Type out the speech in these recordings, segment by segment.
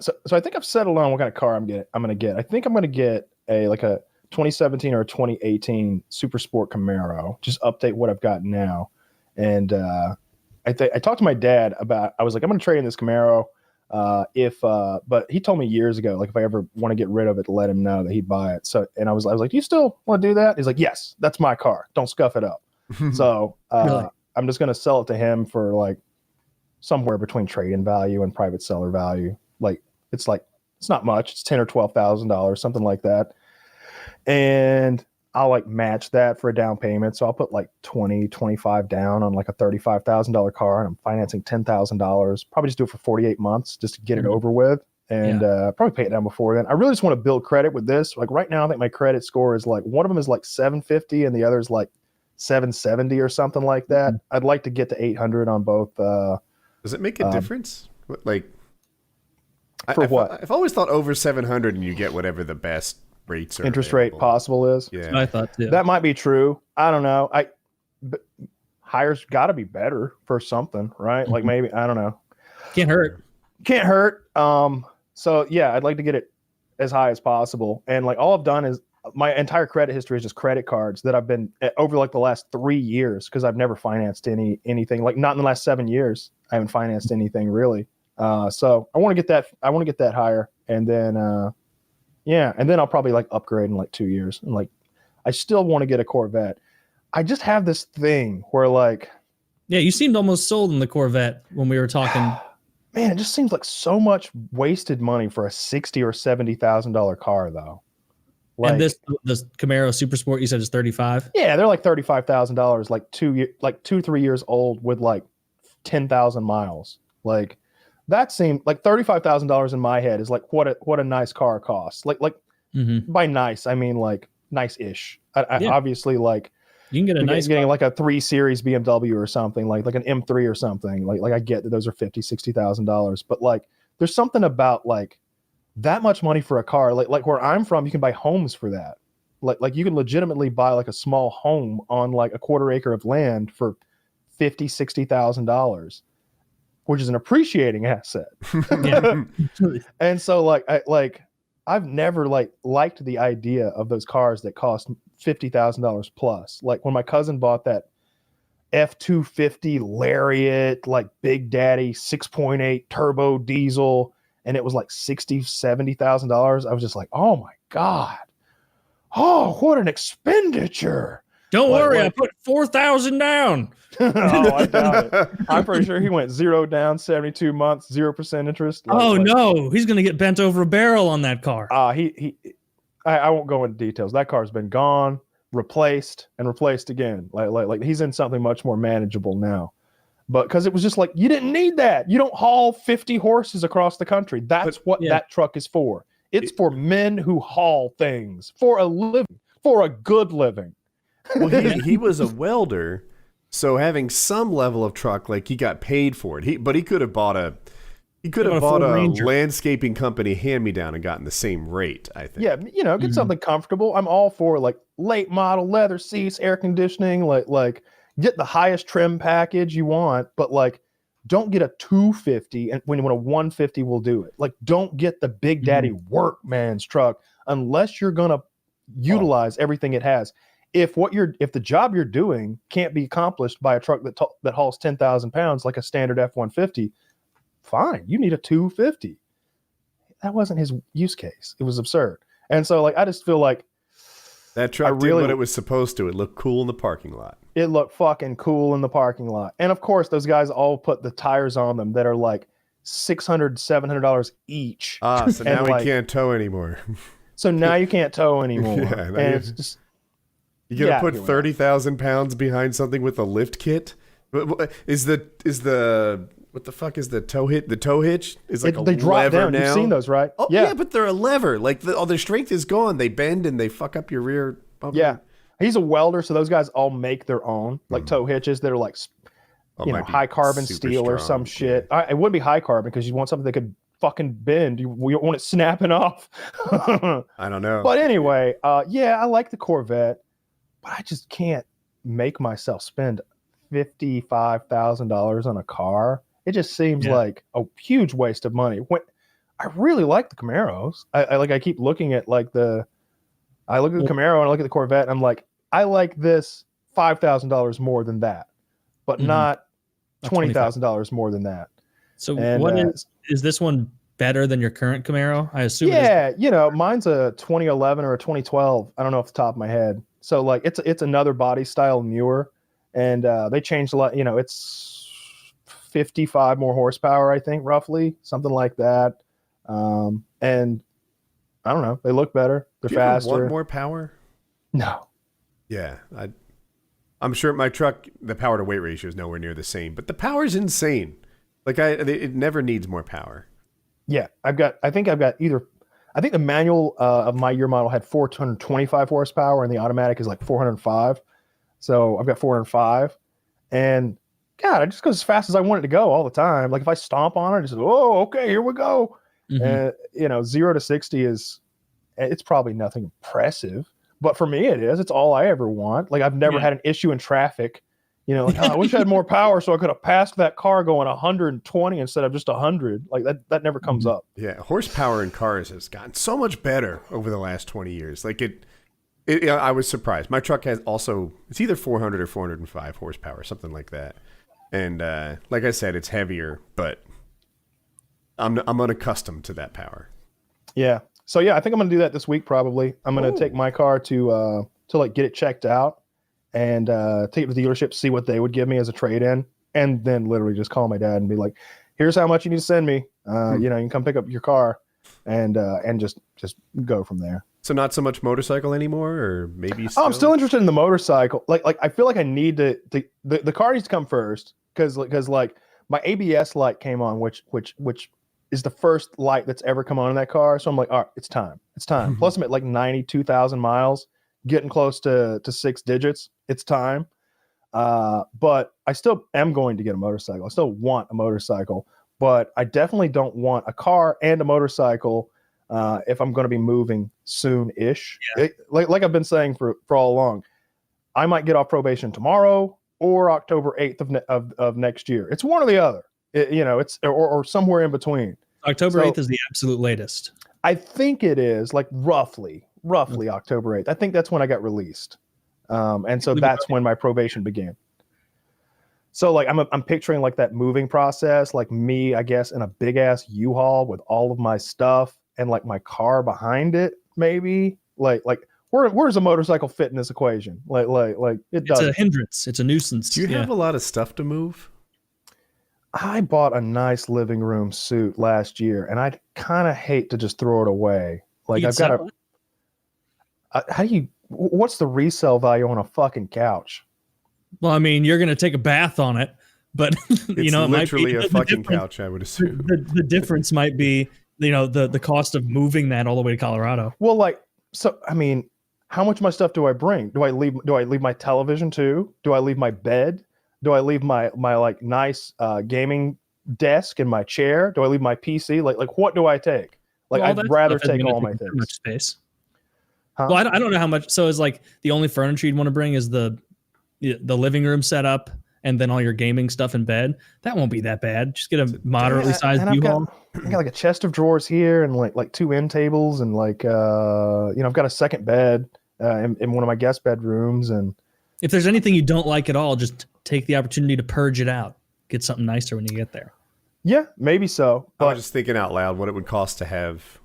So I think I've settled on what kind of car I'm going to get. I think I'm going to get a 2017 or a 2018 Super Sport Camaro. Just update what I've got now. And I talked to my dad about. I was like, I'm going to trade in this Camaro. But he told me years ago, like if I ever want to get rid of it, to let him know that he'd buy it. So, and I was like, do you still want to do that? He's like, yes, that's my car. Don't scuff it up. So Really? I'm just going to sell it to him for like somewhere between trade-in value and private seller value. Like it's not much. It's $10,000 or $12,000, something like that. And I'll like match that for a down payment. So I'll put like 25 down on like a $35,000 car, and I'm financing $10,000. Probably just do it for 48 months just to get it over with, and probably pay it down before then. I really just want to build credit with this. Like right now, I think my credit score is like, one of them is like 750 and the other is like 770 or something like that. I'd like to get to 800 on both. Does it make a difference? Like, what? I've always thought over 700 and you get whatever the best rates are. Interest rate possible is. Yeah, I thought too. That might be true. I don't know. But higher's got to be better for something, right? Like maybe, I don't know. Can't hurt. Can't hurt. So yeah, I'd like to get it as high as possible. And like all I've done is my entire credit history is just credit cards that I've been over like the last 3 years, because I've never financed anything. Like not in the last 7 years, I haven't financed anything really. So I want to get that. I want to get that higher, and then and then I'll probably like upgrade in like 2 years. And like I still want to get a Corvette. I just have this thing where like, yeah, you seemed almost sold on the Corvette when we were talking. Man, it just seems like so much wasted money for a $60,000 or $70,000 car, though. Like, and this Camaro Super Sport, you said is 35. Yeah, they're like $35,000, like 2-3 years old with like 10,000 miles. Like that seemed like $35,000 in my head is like what a nice car costs. Like by nice, I mean like nice-ish. I obviously like. You can get a nice getting like a 3 Series BMW or something, like an M3 or something. Like I get that those are $50,000-$60,000, but like there's something about like that much money for a car. Like where I'm from, you can buy homes for that. Like you can legitimately buy like a small home on like a quarter acre of land for $50,000-$60,000, which is an appreciating asset. And so I've never liked the idea of those cars that cost $50,000 plus. Like when my cousin bought that F-250 Lariat, like Big Daddy 6.8 turbo diesel, and it was like $60,000-$70,000. I was just like, oh my God. Oh, what an expenditure. Don't worry, I put 4,000 down. Oh, I doubt it. I'm pretty sure he went 0 down, 72 months, 0% interest. No, he's gonna get bent over a barrel on that car. I won't go into details. That car's been gone, replaced, and replaced again. Like he's in something much more manageable now. But because it was just like, you didn't need that. You don't haul 50 horses across the country. That's what that truck is for. It's for men who haul things for a living, for a good living. Well, he was a welder, so having some level of truck, like he got paid for it. But he could have bought a landscaping company hand-me-down and gotten the same rate, I think. Yeah, get something comfortable. I'm all for like late model leather seats, air conditioning, like get the highest trim package you want, but like don't get a 250 and when a 150 will do it. Like don't get the Big Daddy workman's truck unless you're gonna utilize everything it has. If the job you're doing can't be accomplished by a truck that hauls 10,000 pounds like a standard F-150, fine, you need a 250. That wasn't his use case. It was absurd. And so like I just feel like that truck did what it was supposed to. It looked cool in the parking lot. It looked fucking cool in the parking lot. And of course, those guys all put the tires on them that are like $600, $700 each. So now we can't tow anymore. So now you can't tow anymore. And it's just... You're going to put 30,000 pounds behind something with a lift kit? Is the... What the fuck is the tow hitch? The tow hitch is like they drop lever down. now. You've seen those, right? Oh, yeah, but they're a lever. Like all their strength is gone. They bend and they fuck up your rear bumper. Yeah, he's a welder, so those guys all make their own like tow hitches that are like, high carbon steel or some shit. It wouldn't be high carbon because you want something that could fucking bend. You want it snapping off. I don't know. But anyway, I like the Corvette, but I just can't make myself spend $55,000 on a car. It just seems like a huge waste of money. When I really like the Camaros. I keep looking at like I look at the Camaro and I look at the Corvette and I'm like, I like this $5,000 more than that, but not $20,000 more than that. So and, what is this one better than your current Camaro? I assume. Yeah, you know, mine's a 2011 or a 2012. I don't know off the top of my head. So like it's another body style newer, and they changed a lot. You know, it's 55 more horsepower, I think, roughly something like that. And I don't know, they look better. They're faster. Want more power? No. Yeah, I'm sure my truck, the power to weight ratio is nowhere near the same, but the power's insane. Like it never needs more power. Yeah, I think the manual of my year model had 425 horsepower and the automatic is like 405. So I've got 405, and God, it just goes as fast as I want it to go all the time. Like if I stomp on it, just oh, okay, here we go. And you know, 0 to 60 it's probably nothing impressive, but for me it is. It's all I ever want. Like I've never had an issue in traffic. You know, like, I wish I had more power so I could have passed that car going 120 instead of just 100. Like that never comes up. Yeah, horsepower in cars has gotten so much better over the last 20 years. Like I was surprised. My truck has also, it's either 400 or 405 horsepower, something like that. And like I said, it's heavier, but I'm unaccustomed to that power. Yeah. So yeah, I think I'm gonna do that this week. Probably I'm gonna take my car to like get it checked out and take it to the dealership, see what they would give me as a trade-in, and then literally just call my dad and be like, "Here's how much you need to send me. You know, you can come pick up your car, and just go from there." So not so much motorcycle anymore, or maybe. I'm still interested in the motorcycle. Like I feel like I need to the car needs to come first because like my ABS light came on, which is the first light that's ever come on in that car. So I'm like, all right, it's time. Plus I'm at like 92,000 miles, getting close to 6 digits. It's time. But I still am going to get a motorcycle. I still want a motorcycle, but I definitely don't want a car and a motorcycle if I'm going to be moving soon-ish. Yeah. Like I've been saying for all along, I might get off probation tomorrow or October 8th of next year. It's one or the other. It's or somewhere in between. October 8th is the absolute latest. I think it is like roughly October 8th. I think that's when I got released. And so that's when my probation began. So like I'm picturing like that moving process, like me, I guess, in a big ass U-Haul with all of my stuff and like my car behind it, maybe. Like where's a motorcycle fit in this equation? Like it does. It's a hindrance. It's a nuisance. Do you have a lot of stuff to move? I bought a nice living room suit last year, and I'd kind of hate to just throw it away. Like I've got what's the resale value on a fucking couch? Well, I mean, you're going to take a bath on it, but it's literally a fucking couch, I would assume. The difference might be, the cost of moving that all the way to Colorado. Well, I mean, how much of my stuff do I bring? Do I leave my television too? Do I leave my bed? Do I leave my like nice gaming desk and my chair? Do I leave my PC? Like what do I take? Like I'd rather take all my things. Much space. Huh? Well, I don't know how much. So is like the only furniture you'd want to bring is the living room setup and then all your gaming stuff in bed. That won't be that bad. Just get a moderately sized U-Haul. I got like a chest of drawers here and like 2 end tables and like I've got a second bed in one of my guest bedrooms. And if there's anything you don't like at all, just take the opportunity to purge it out. Get something nicer when you get there. Yeah, maybe so. But I was just thinking out loud what it would cost to have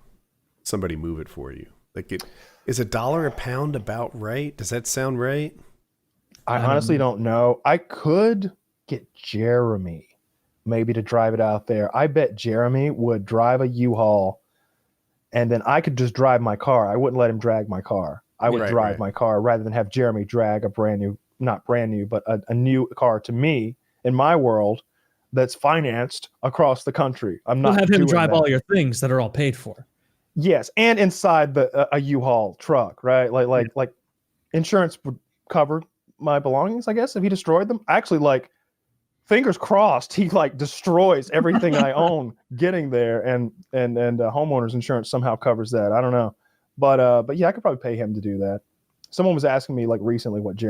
somebody move it for you. Like is $1 a pound about right? Does that sound right? I honestly don't know. I could get Jeremy maybe to drive it out there. I bet Jeremy would drive a U-Haul and then I could just drive my car. I wouldn't let him drag my car. I would drive my car rather than have Jeremy drag not brand new, but a new car to me in my world that's financed across the country. We'll have him drive all your things that are all paid for. Yes, and inside a U-Haul truck, right? Like insurance would cover my belongings, I guess, if he destroyed them. Actually, like fingers crossed, he like destroys everything I own getting there, and homeowners insurance somehow covers that. I don't know, but yeah, I could probably pay him to do that. Someone was asking me like recently what Jeremy